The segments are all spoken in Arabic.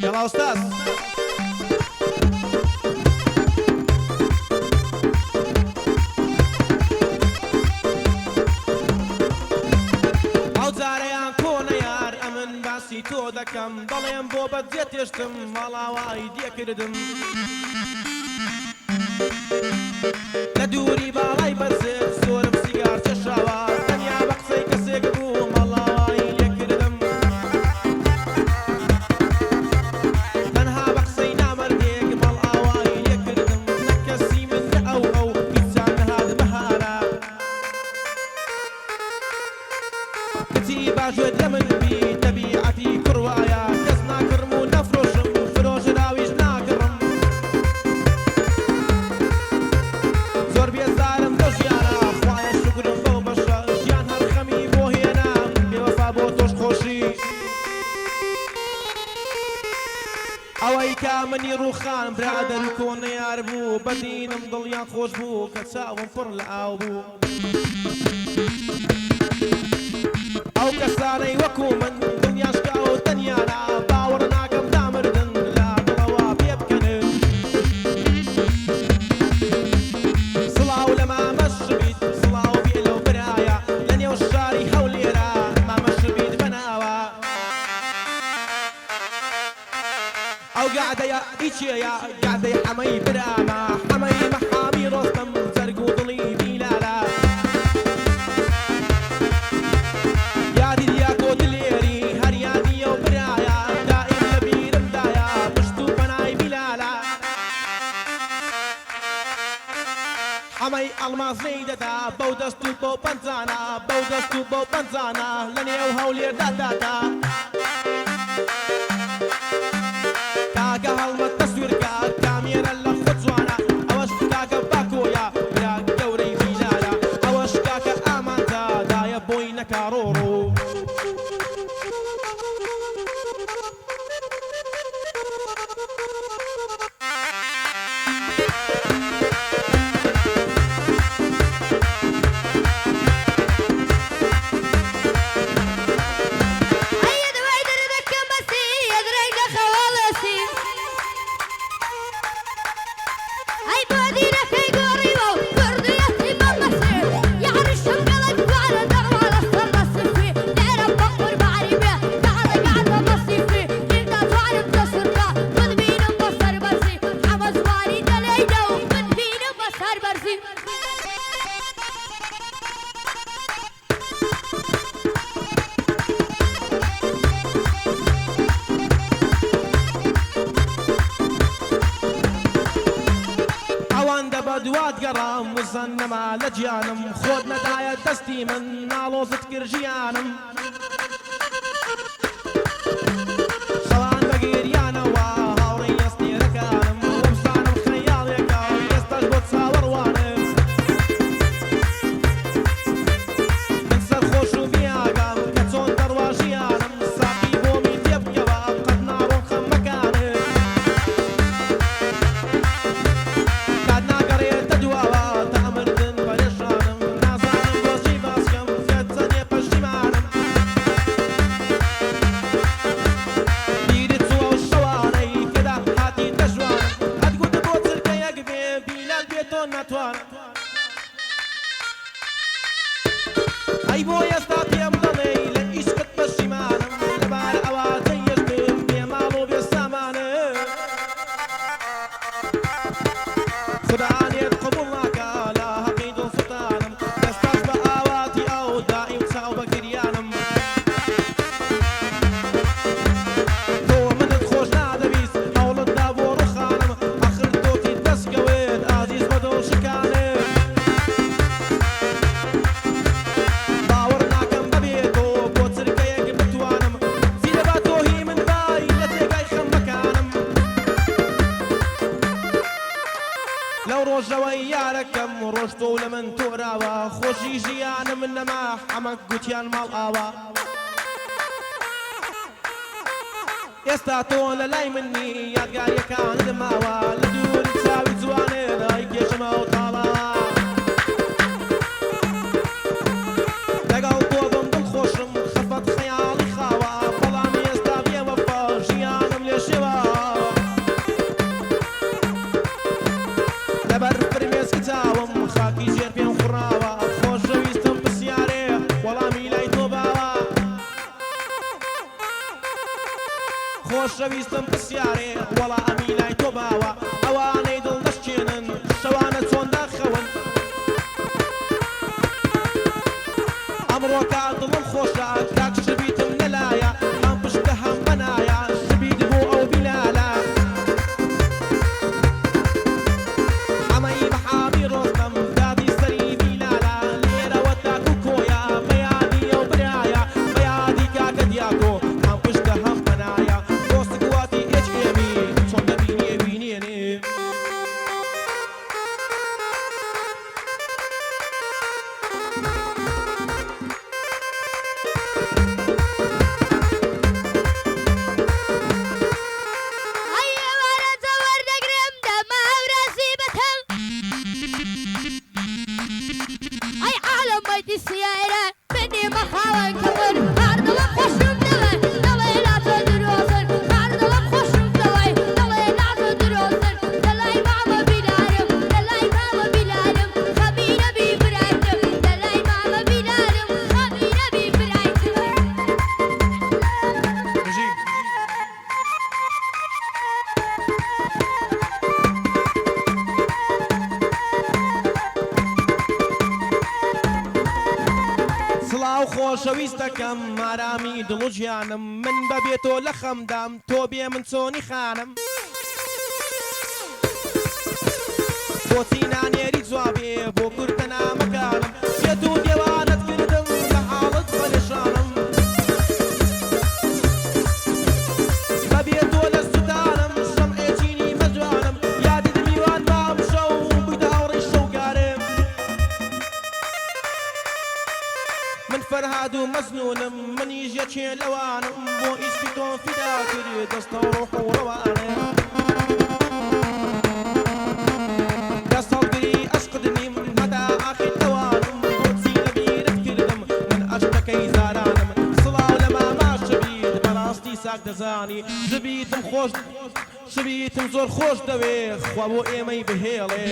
يلا أستاذ عوزاريان كون يار أمن باسي تو دكم ضلين بو بديت يشتم مالا وايدي كردم لدوري بالاي برزت سورم سيجار تشاوا دنيا بقصي كسيق بو مالا وايدي كردم تنها بقصي نامر ديك مالا وايدي كردم نكسي من أو كتسان هاد بهارا كتي باجود لمن بي تبيعتي كروايا كسنا كرمو نفرشم فروش راويش ناكرم زور بيزارم دوشيانا خوايا شكرم بو بشا جيان هالخمي بو هينا بوفا بو توش خوشي اوي كامني روخان برادر كون يار بو بدينم ضليان خوش بو كتساوم فر لآو بو او كساني وكو من دنيا شكاو تنيانا باورنا كم دامردن لا دلوا بيبكن صلاو لما مشبيت صلاو بيلو برايا لن يوشاري حوليرا ما مشبيت بناوا او قاعدة يا ايشي يا قاعدة يا حمي براما حمي محامي رستم زرقو ضلي بيلالا حمي الماس زيدتا بودستو بو بنزانا بودستو بو بنزانا لن يوهولي داتا كاكا هالما التصوير كاميرا لخوتزوانا اوش كاكا باكويا بلا قوري بيلالا اوش كاكا امانتا دايا بوينا كارورو دوات قرام وزنما لجيانم خودنا داية دستي من نالوز تكرجيانم شوان بقيريانا وهاوري يسني ركانم وبسانم خيال يكاو يستجبط ساور وانم من سرخوشو بياقام كتون درواجيانم ساقي بومي تيبكوا قد نارون خمكانم اي بويا ستاتي امضلي لإيش كتمشي مانم لبار اواتي يشبم بيمالو بيسامانم خداني قبولناك لا حقيد سلطانم يستاش بآواتي او دائم تساو بكريانم تو من تخوش نادبيس حول الدابور وخانم اخر دوتي تسقويد عزيز بدو شكانم لو روجوي ياركم روجتو لمن تغراوا خوشي جيان من ما حمك قوتيان مال آوا يستاتو للاي مني يا قال يكان دماوا لدور تساوي زواني لا يجيش موطالا خۆشەویستم پرسیارێ وەڵا ئەمی لای تۆ باوە ئەوانەی دڵ دەشکێنن شەوانە چۆن داخەون ئەمڕۆ کار دڵم خۆشە کاک شبیتم نەلایە هەم پشتە هەم بەنایە شبیت بۆ ئەو بیلالە ئەمەی بەحابی ڕۆستەم دادی سەری بیلالە لێرەوە تاک و کۆیە بەیادی ئەو برایە بەیادی کاکە دیاکۆ هەم پشتە هەم بەنایە دۆستک واتی ئێچ ئێمی چۆن دەبینێ بینێنێ خۆشەویستەکەم ئارامی دڵ و گیانم من بەبێتۆ لە خەمدام تۆ بێ من چۆنی خانم بۆچی نانێری جوابێ بۆ کورتە نامەکانم سێت و دێوانت کردم لە حاڵت پەرێشانم بەبێتۆ لە سوتانم شەمعێچینی مەجوانم یادی دمیوان مام شەو بوویتە هاوڕێی شەوگارم من فەرهاد و مەزنونم منیش یەکێ لەوانم بۆ ئیسپی تۆ فیدا کرد دەستە و ڕۆح و ڕەوانم دەست هەڵگری ئەشقدنیم هەتا ئاخر تەوانم بۆچی لەبیرت کردم من ئەشتەکەی زارانم سڵاو لە ماما شەبیت بەڕاستی ساک دەزانی شبیتم خۆش شبیتم زۆر خۆش دەوێ خوا بۆ ئێمەی بهێڵێ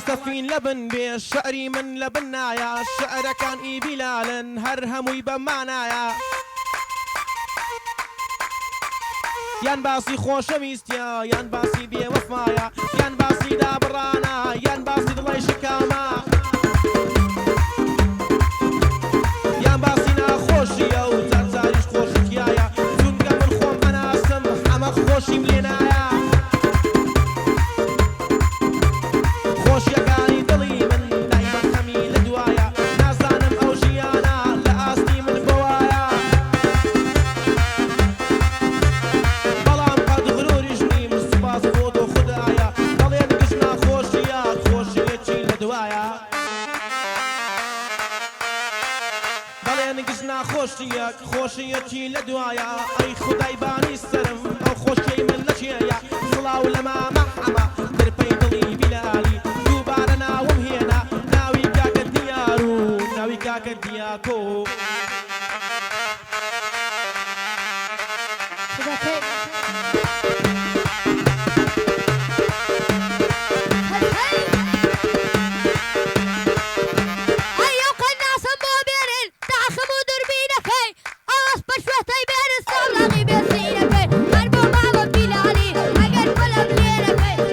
سەفین لەبن بێ شعری من لەبن نایە شعرەکان ئی بیلالن هەر هەمووی بەمانایە یان باسی خۆشەویستیە یان باسی بێوەفایە یان باسی دابڕانە یان باسی دڵی شکامە یان باسی ناخۆشیە و جارجاریش خۆشتیایە چونکە من خۆم ئەناسم ئەمە خۆشیم لێ نایە خۆشیەکانی دڵی من دایمەن هەمی لە دوایە نازانم ئەو ژیانە لە ئاستی من بۆوایە بەڵام قەد غروریش نیم سوپاس بۆ تۆ خودایە دەڵێن گشت ناخۆشیە خۆشیەکی لە دوایە دەڵێن گشت ناخۆشیەک خۆشیەکی لە دوایە ئەی خودای بانی سەرم ئەو خۆشیەی من لەکێیە سڵاو لە مامە حەمە درپەی دڵی بیلالی دووبارە ناوم هێنا ناوی کاکە دیار و ناوی کاکە دیاکۆ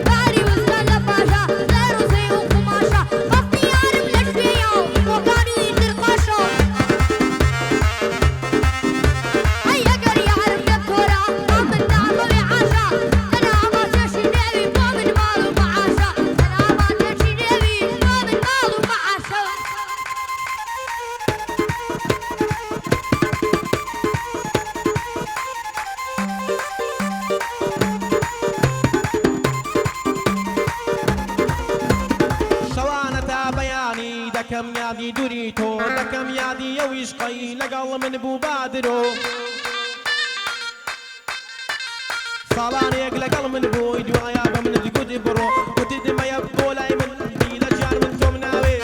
Bari دەکەم یادی دووری تۆ دەکەم یادی ئەو عیشقەی لەگەڵ من بوو بادرۆ ساڵانێک لەگەڵ من بووی دوایە بە من گوتی بڕۆ گوتی دمەیە بۆ لای من دی لە جان من تۆم ناوێ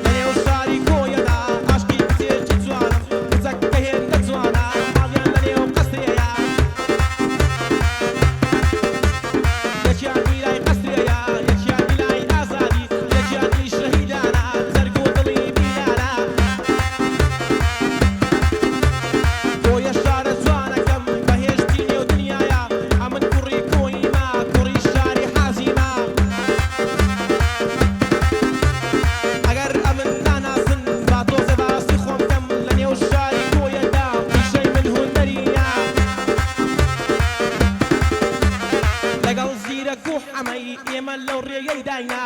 لەنێو شاری کۆیەدا عاشقی کچێکی جوانم کچەک کە هێندە جوانە حاڵیان لەنێو قەسرەیە یەکیان لای قەسرەیە یەکیان لای ئازادی یەکیانی شەهیدانە زەرگ و دڵی بیرانە کۆیە شارە جوانەکەم بەهێشتی نێو دنیایە ئەمن کوڕی کۆیما کوڕی شاری حازیما ئەگەر ئەمن ناناسن با تۆزە باسی خۆم کەم لەنێو شاری کۆیەدا پیشەی من هونەریە لەگەڵ زیرەک و حەمەی ئێمە لەو ڕێگەی داینا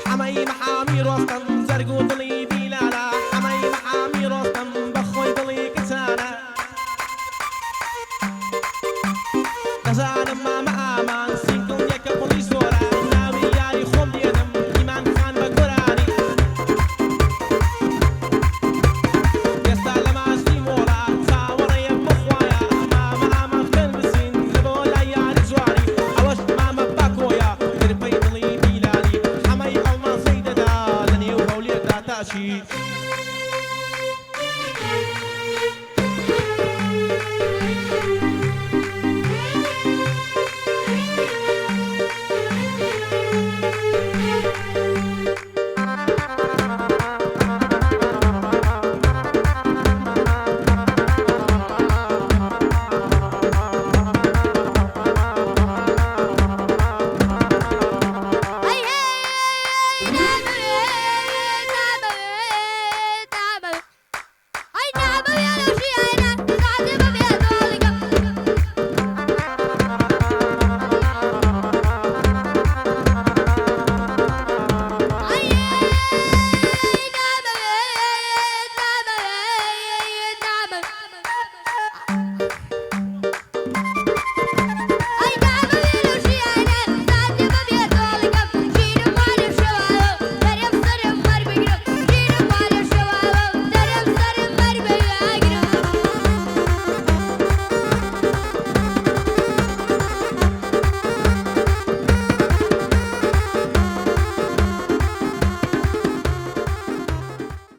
حەمەی مەحامی ڕۆستەم زەرگ و دڵی